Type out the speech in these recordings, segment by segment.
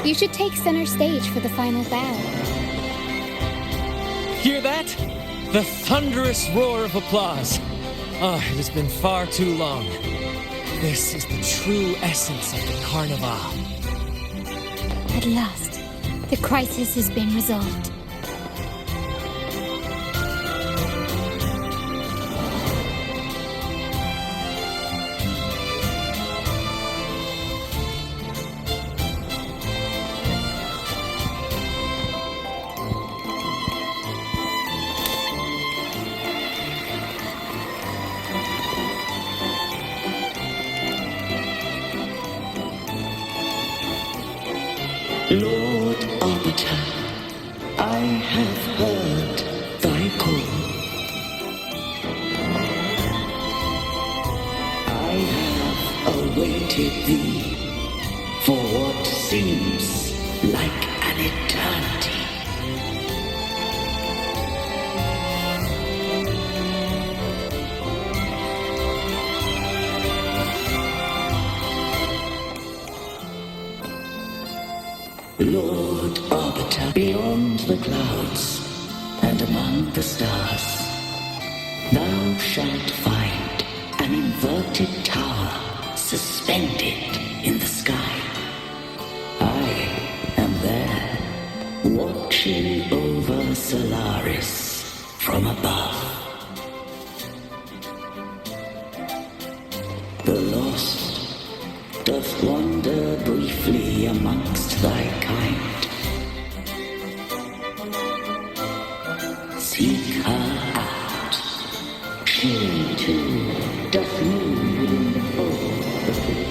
You should take center stage for the final bow. Hear that? The thunderous roar of applause. Ah, it has been far too long. This is the true essence of the Carnival. At last, the crisis has been resolved. Lord Arbiter, I have heard thy call. I have awaited thee for what seems like an eternity. Lord Arbiter, beyond the clouds and among the stars, thou shalt find an inverted tower suspended in the sky. I am there, watching over Solaris from above. The lost doth wander briefly amongst thy kind. Seek her out. She too doth move within the fold of the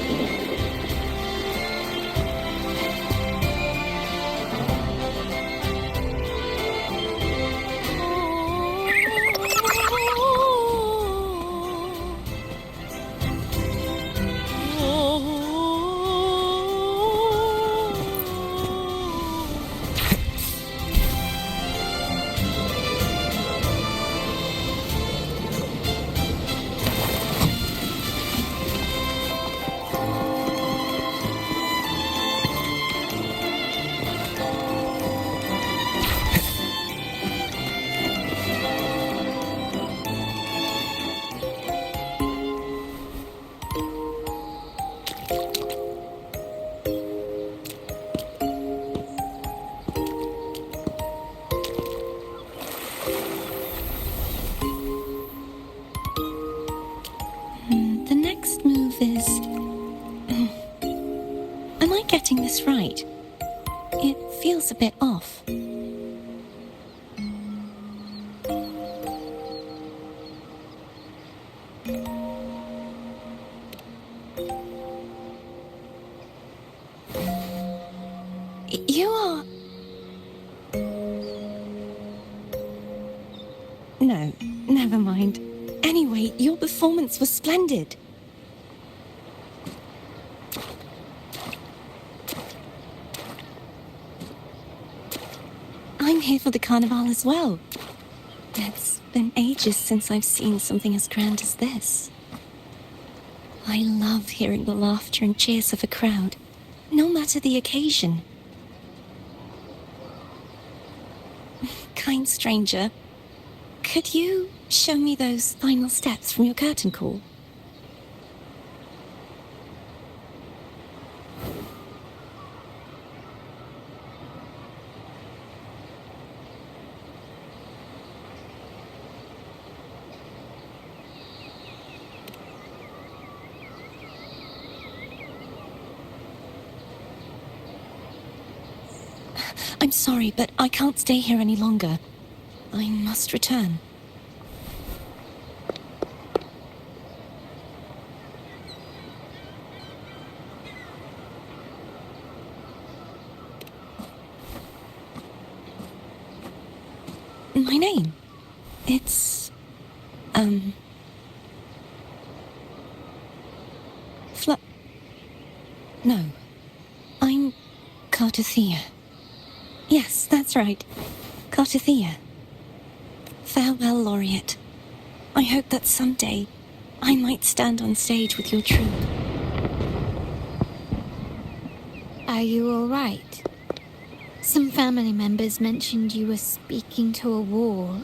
Am I getting this right? It feels a bit off. You are... No, never mind. Anyway, your performance was splendid. I'm here for the Carnival as well. It's been ages since I've seen something as grand as this. I love hearing the laughter and cheers of a crowd, no matter the occasion. Kind stranger, could you show me those final steps from your curtain call? I'm sorry, but I can't stay here any longer. I must return. My name? It's... No. I'm Cartothea. Yes, that's right. Cartothea. Farewell, Laureate. I hope that someday I might stand on stage with your troupe. Are you all right? Some family members mentioned you were speaking to a wall.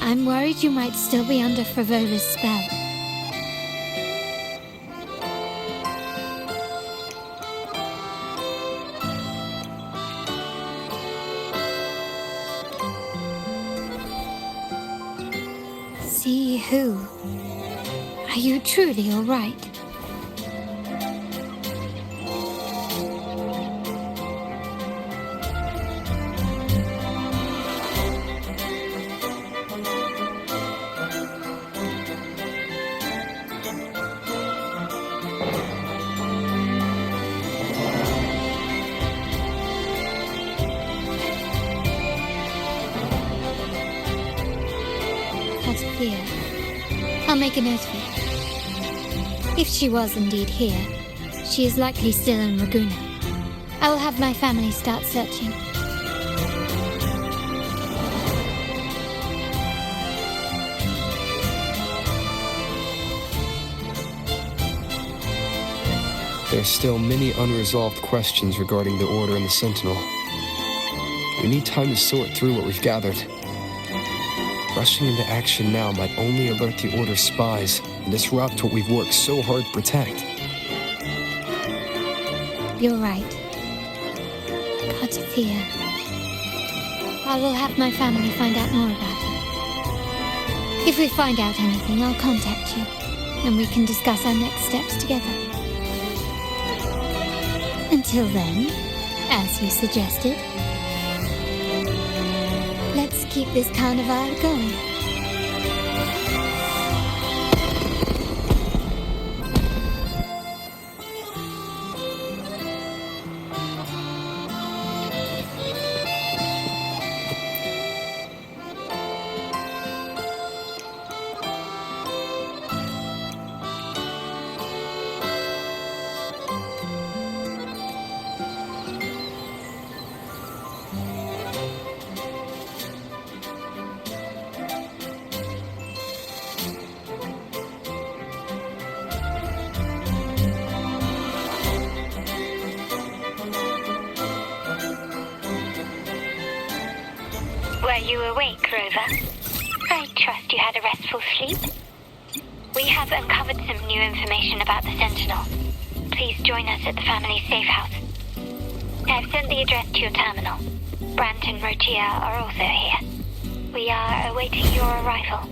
I'm worried you might still be under Frivola's spell. See who? Are you truly all right? Here. I'll make a note of it. If she was indeed here, she is likely still in Raguna. I will have my family start searching. There are still many unresolved questions regarding the Order and the Sentinel. We need time to sort through what we've gathered. Rushing into action now might only alert the Order's spies and disrupt what we've worked so hard to protect. You're right. Cartothea. I will have my family find out more about her. If we find out anything, I'll contact you, and we can discuss our next steps together. Until then, as you suggested, let's keep this carnival going. Were you awake, Rover? I trust you had a restful sleep. We have uncovered some new information about the Sentinel. Please join us at the family safe house. I've sent the address to your terminal. Brant and Rotia are also here. We are awaiting your arrival.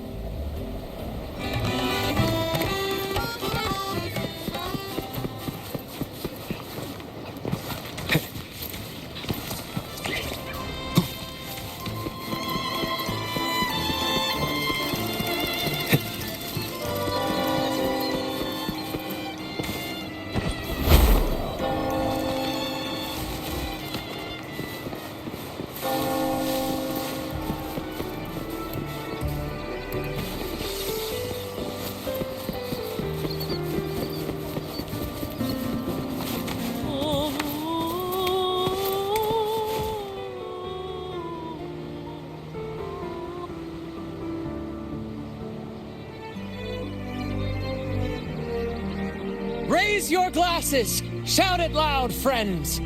Raise your glasses! Shout it loud, friends!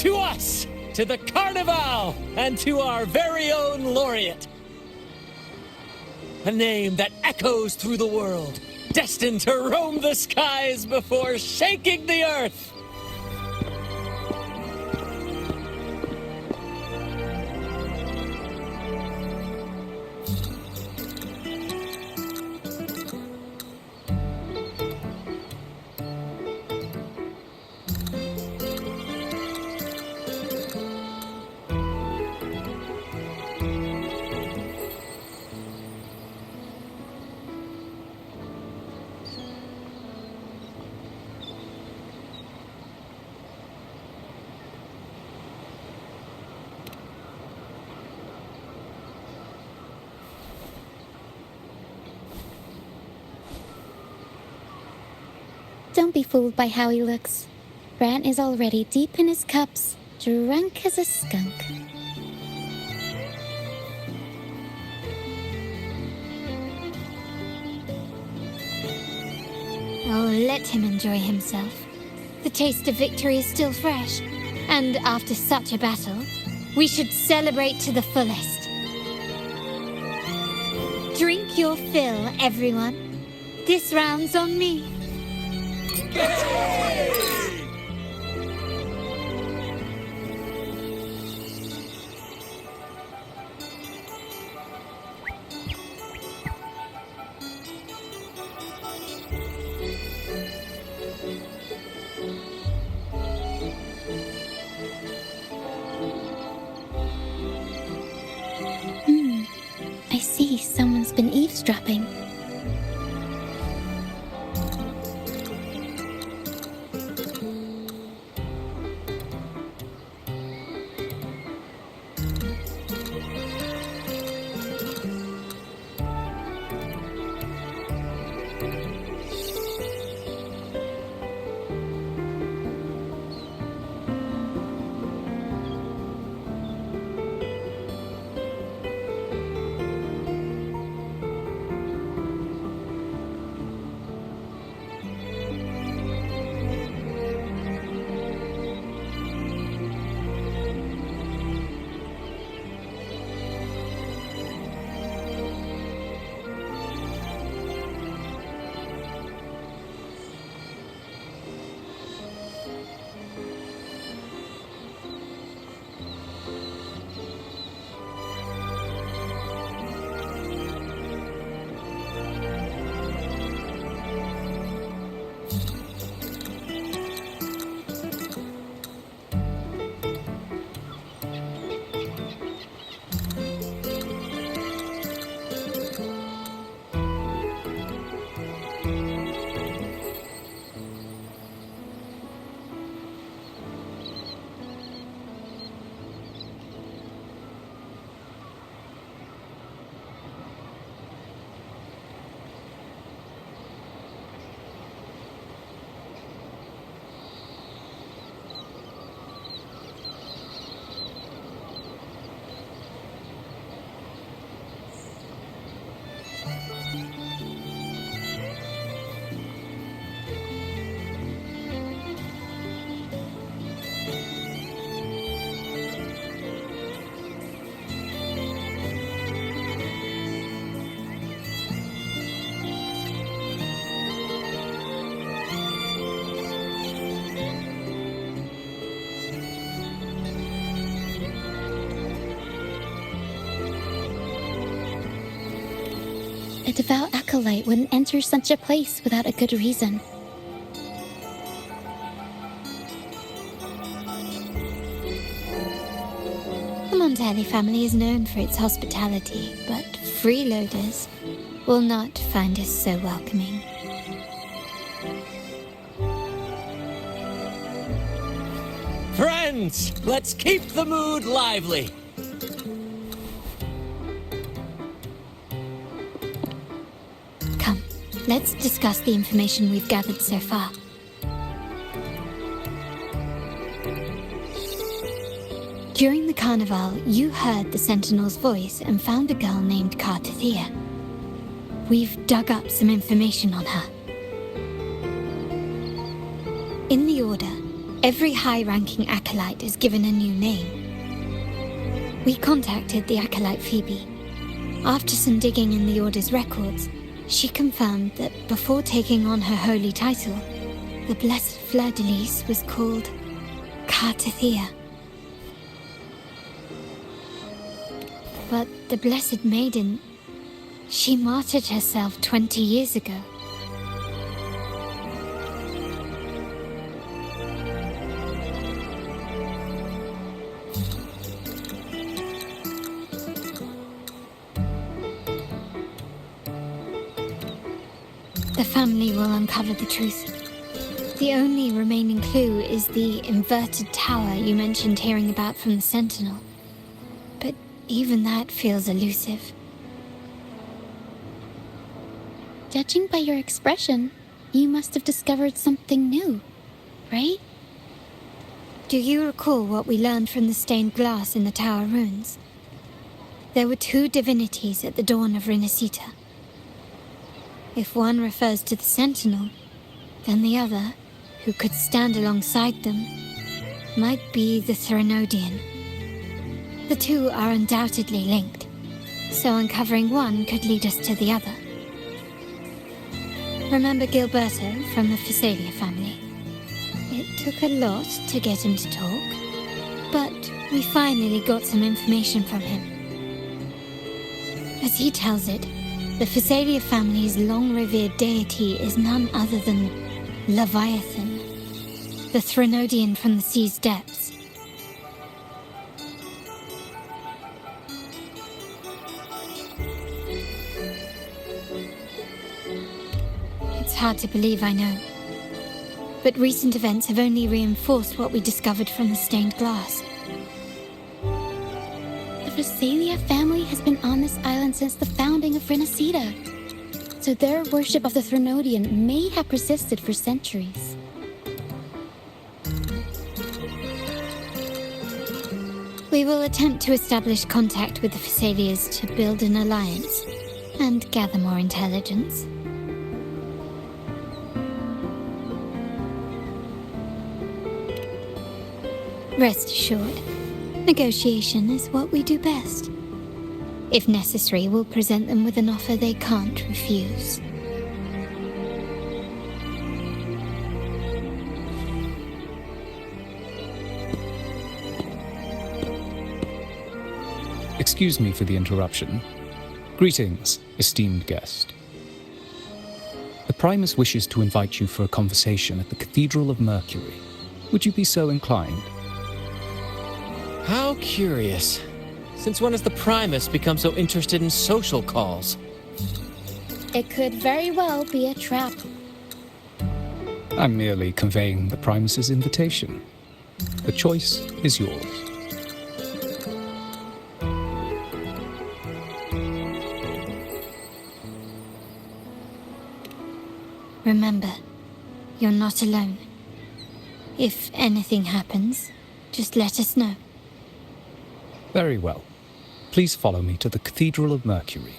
To us! To the Carnival! And to our very own Laureate! A name that echoes through the world, destined to roam the skies before shaking the earth! Don't be fooled by how he looks. Brant is already deep in his cups, drunk as a skunk. Oh, let him enjoy himself. The taste of victory is still fresh, and after such a battle, we should celebrate to the fullest. Drink your fill, everyone. This round's on me. I see someone's been eavesdropping. A devout acolyte wouldn't enter such a place without a good reason. The Montelli family is known for its hospitality, but freeloaders will not find us so welcoming. Friends, let's keep the mood lively. Come, let's discuss the information we've gathered so far. During the carnival, you heard the Sentinel's voice and found a girl named Cartathea. We've dug up some information on her. In the Order, every high-ranking acolyte is given a new name. We contacted the acolyte Phoebe. After some digging in the Order's records, she confirmed that before taking on her holy title, the Blessed Fleur-de-Lis was called Cartathea. But the Blessed Maiden, she martyred herself 20 years ago. The family will uncover the truth. The only remaining clue is the inverted tower you mentioned hearing about from the Sentinel. But even that feels elusive. Judging by your expression, you must have discovered something new, right? Do you recall what we learned from the stained glass in the tower ruins? There were two divinities at the dawn of Renacita. If one refers to the Sentinel, then the other, who could stand alongside them, might be the Threnodian. The two are undoubtedly linked, so uncovering one could lead us to the other. Remember Gilberto from the Phasalia family? It took a lot to get him to talk, but we finally got some information from him. As he tells it, the Phasalia family's long-revered deity is none other than Leviathan, the Threnodian from the sea's depths. It's hard to believe, I know. But recent events have only reinforced what we discovered from the stained glass. The Phasalia family has been on this island since the founding of Renacita, so their worship of the Threnodian may have persisted for centuries. We will attempt to establish contact with the Phasalias to build an alliance and gather more intelligence. Rest assured, negotiation is what we do best. If necessary, we'll present them with an offer they can't refuse. Excuse me for the interruption. Greetings, esteemed guest. The Primus wishes to invite you for a conversation at the Cathedral of Mercury. Would you be so inclined? How curious. Since when has the Primus become so interested in social calls? It could very well be a trap. I'm merely conveying the Primus's invitation. The choice is yours. Remember, you're not alone. If anything happens, just let us know. Very well. Please follow me to the Cathedral of Mercury.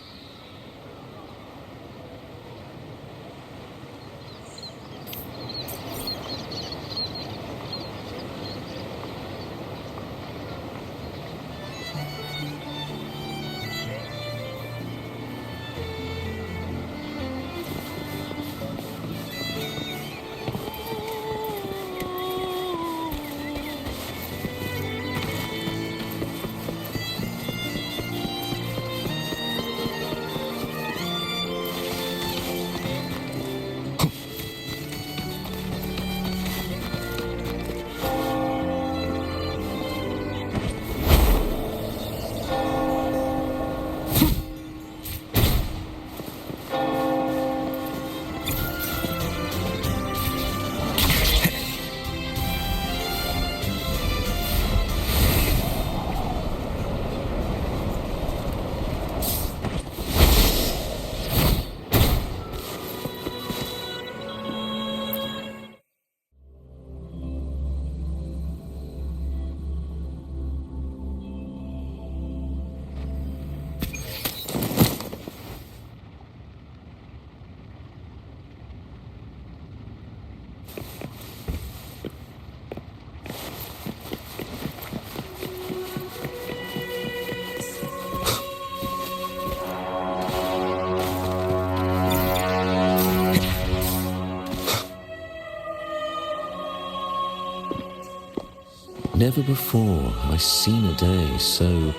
Never before have I seen a day so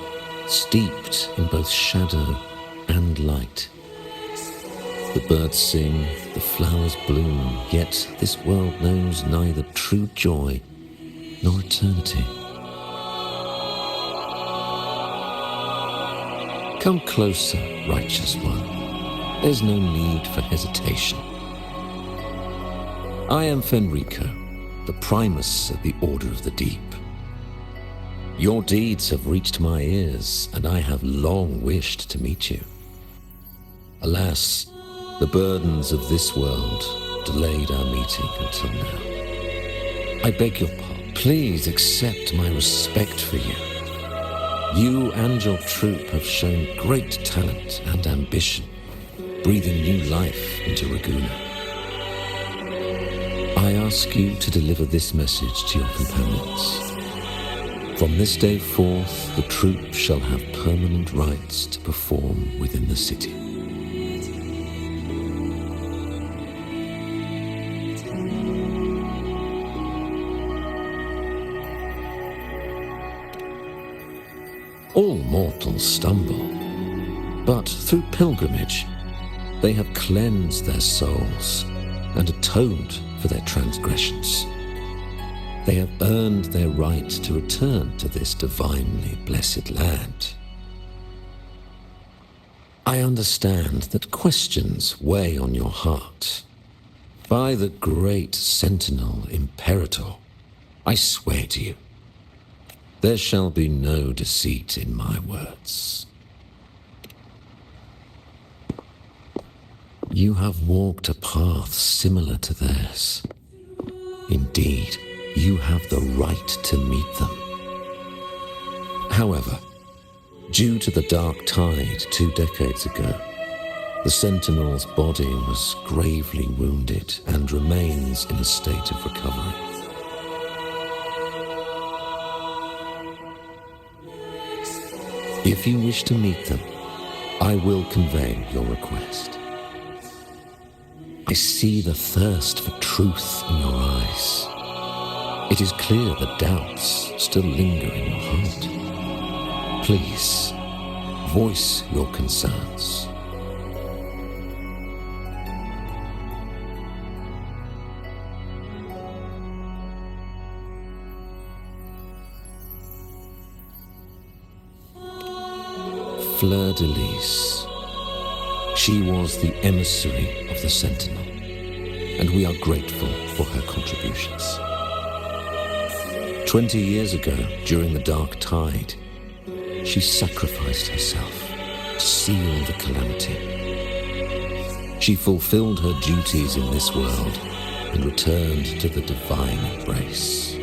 steeped in both shadow and light. The birds sing, the flowers bloom, yet this world knows neither true joy nor eternity. Come closer, righteous one. There's no need for hesitation. I am Fenrico, the Primus of the Order of the Deep. Your deeds have reached my ears, and I have long wished to meet you. Alas, the burdens of this world delayed our meeting until now. I beg your pardon. Please accept my respect for you. You and your troop have shown great talent and ambition, breathing new life into Raguna. I ask you to deliver this message to your companions. From this day forth, the troop shall have permanent rights to perform within the city. All mortals stumble, but through pilgrimage, they have cleansed their souls and atoned for their transgressions. They have earned their right to return to this divinely blessed land. I understand that questions weigh on your heart. By the great Sentinel Imperator, I swear to you, there shall be no deceit in my words. You have walked a path similar to theirs. Indeed, you have the right to meet them. However, due to the Dark Tide 2 decades ago, the Sentinel's body was gravely wounded and remains in a state of recovery. If you wish to meet them, I will convey your request. I see the thirst for truth in your eyes. It is clear that doubts still linger in your heart. Please, voice your concerns. Fleur-de-Lis. She was the emissary of the Sentinel, and we are grateful for her contributions. 20 years ago, during the Dark Tide, she sacrificed herself to seal the calamity. She fulfilled her duties in this world and returned to the divine embrace.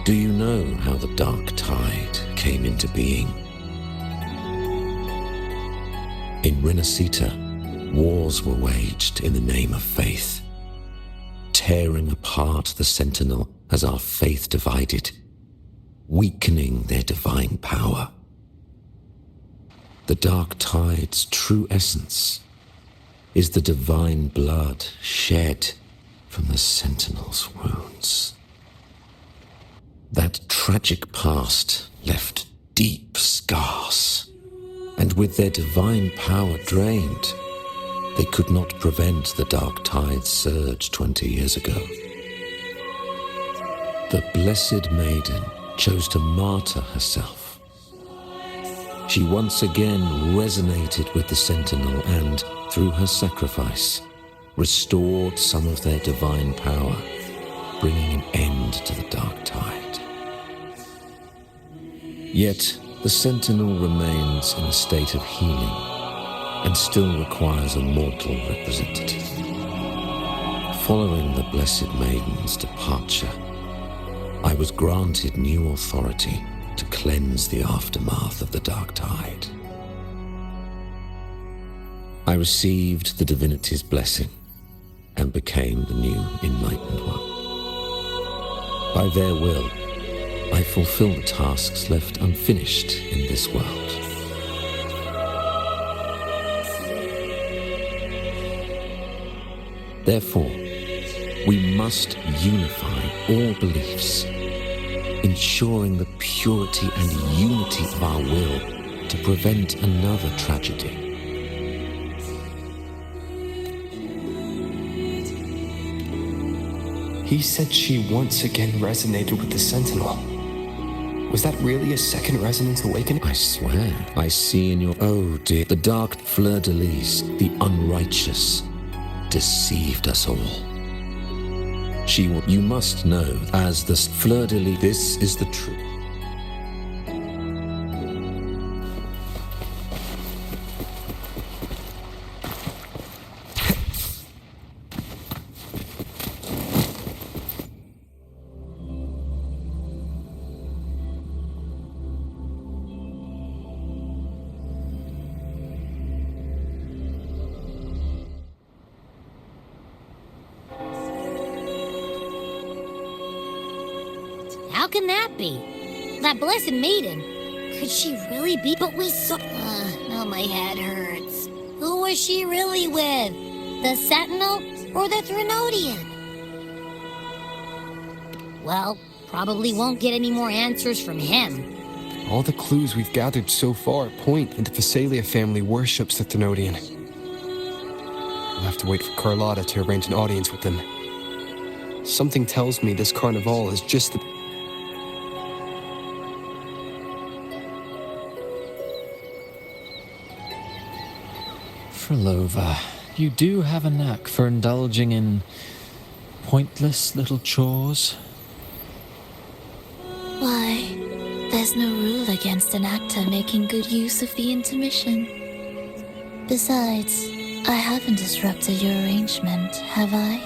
Do you know how the Dark Tide came into being? In Renacita, wars were waged in the name of faith, tearing apart the Sentinel as our faith divided, weakening their divine power. The Dark Tide's true essence is the divine blood shed from the Sentinel's wounds. That tragic past left deep scars, and with their divine power drained, they could not prevent the Dark Tide's surge 20 years ago. The Blessed Maiden chose to martyr herself. She once again resonated with the Sentinel and, through her sacrifice, restored some of their divine power, bringing an end to the Dark Tide. Yet, the Sentinel remains in a state of healing and still requires a mortal representative. Following the Blessed Maiden's departure, I was granted new authority to cleanse the aftermath of the Dark Tide. I received the divinity's blessing and became the new Enlightened One. By their will, I fulfill the tasks left unfinished in this world. Therefore, we must unify all beliefs, ensuring the purity and unity of our will to prevent another tragedy. He said she once again resonated with the Sentinel. Was that really a second resonance awakening? I swear, I see in your... Oh dear, the dark fleur-de-lis, the unrighteous, deceived us all. She will... You must know, as the fleur-de-lis, this is the truth. How can that be? That blessed maiden. Could she really be? But we saw... now my head hurts. Who was she really with? The Sentinel or the Threnodian? Well, probably won't get any more answers from him. All the clues we've gathered so far point that the Phasalia family worships the Threnodian. We'll have to wait for Carlotta to arrange an audience with them. Something tells me this carnival is just the... Frolova, you do have a knack for indulging in pointless little chores. Why, there's no rule against an actor making good use of the intermission. Besides, I haven't disrupted your arrangement, have I?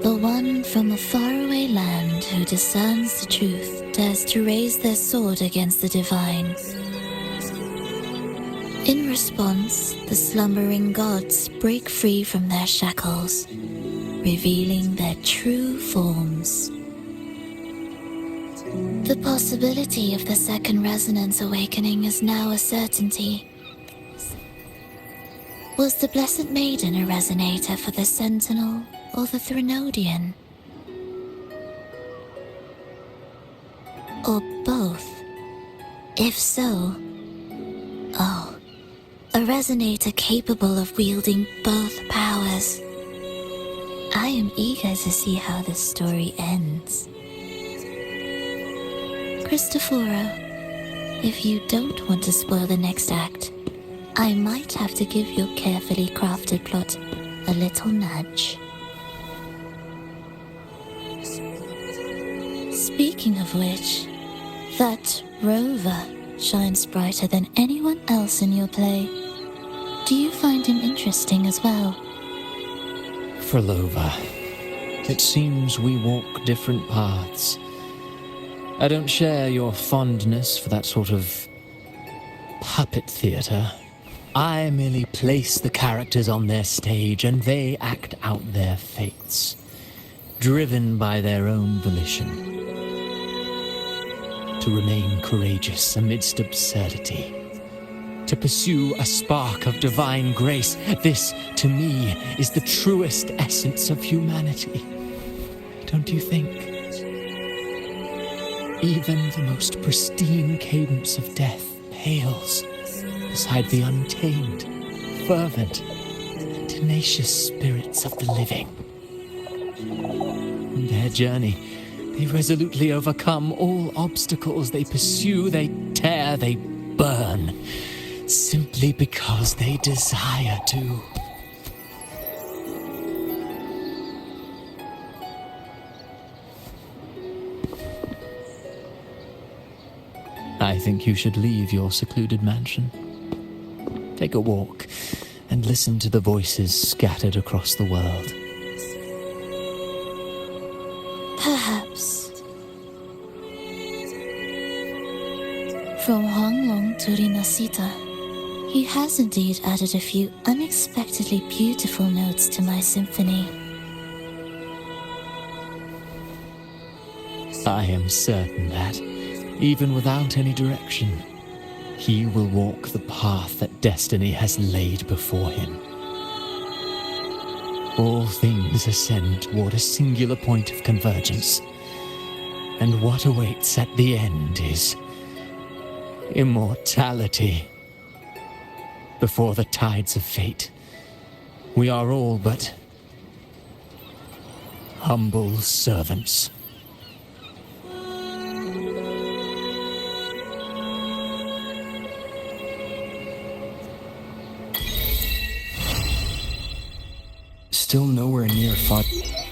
The one from a faraway land who discerns the truth dares to raise their sword against the divine. In response, the slumbering gods break free from their shackles, revealing their true forms. The possibility of the second resonance awakening is now a certainty. Was the Blessed Maiden a resonator for the Sentinel or the Threnodian? Or both? If so, a resonator capable of wielding both powers. I am eager to see how this story ends. Cristoforo, if you don't want to spoil the next act, I might have to give your carefully crafted plot a little nudge. Speaking of which, that rover shines brighter than anyone else in your play. Do you find him interesting as well? Frolova, it seems we walk different paths. I don't share your fondness for that sort of puppet theater. I merely place the characters on their stage and they act out their fates, driven by their own volition. To remain courageous amidst absurdity. To pursue a spark of divine grace. This, to me, is the truest essence of humanity. Don't you think? Even the most pristine cadence of death pales beside the untamed, fervent, and tenacious spirits of the living. In their journey, they resolutely overcome all obstacles. They pursue, they tear, they burn, simply because they desire to. I think you should leave your secluded mansion. Take a walk and listen to the voices scattered across the world. Perhaps. From Huanglong to Rinasita, he has indeed added a few unexpectedly beautiful notes to my symphony. I am certain that, even without any direction, he will walk the path that destiny has laid before him. All things ascend toward a singular point of convergence, and what awaits at the end is immortality. Before the tides of fate, we are all but humble servants. Still nowhere near 5.